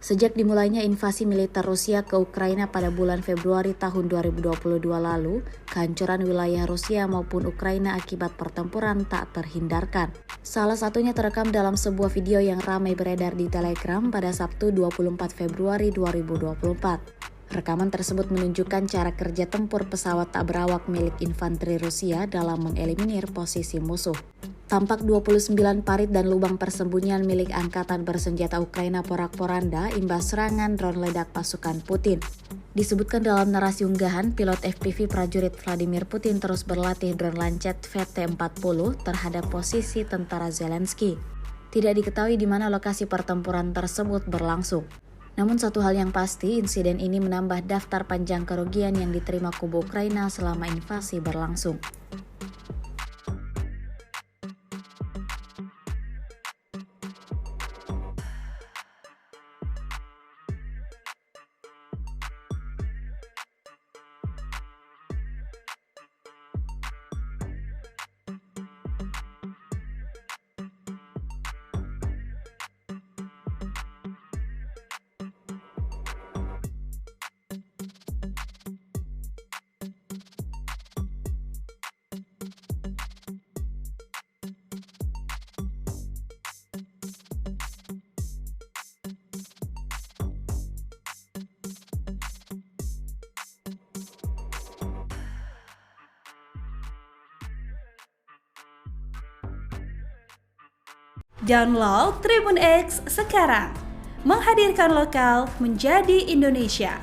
Sejak dimulainya invasi militer Rusia ke Ukraina pada bulan Februari tahun 2022 lalu, kehancuran wilayah Rusia maupun Ukraina akibat pertempuran tak terhindarkan. Salah satunya terekam dalam sebuah video yang ramai beredar di Telegram pada Sabtu 24 Februari 2024. Rekaman tersebut menunjukkan cara kerja tempur pesawat tak berawak milik infanteri Rusia dalam mengeliminir posisi musuh. Tampak 29 parit dan lubang persembunyian milik angkatan bersenjata Ukraina porak-poranda imbas serangan drone ledak pasukan Putin. Disebutkan dalam narasi unggahan, pilot FPV prajurit Vladimir Putin terus berlatih drone Lancet VT-40 terhadap posisi tentara Zelensky. Tidak diketahui di mana lokasi pertempuran tersebut berlangsung. Namun satu hal yang pasti, insiden ini menambah daftar panjang kerugian yang diterima kubu Ukraina selama invasi berlangsung. Download Tribun X sekarang, menghadirkan lokal menjadi Indonesia.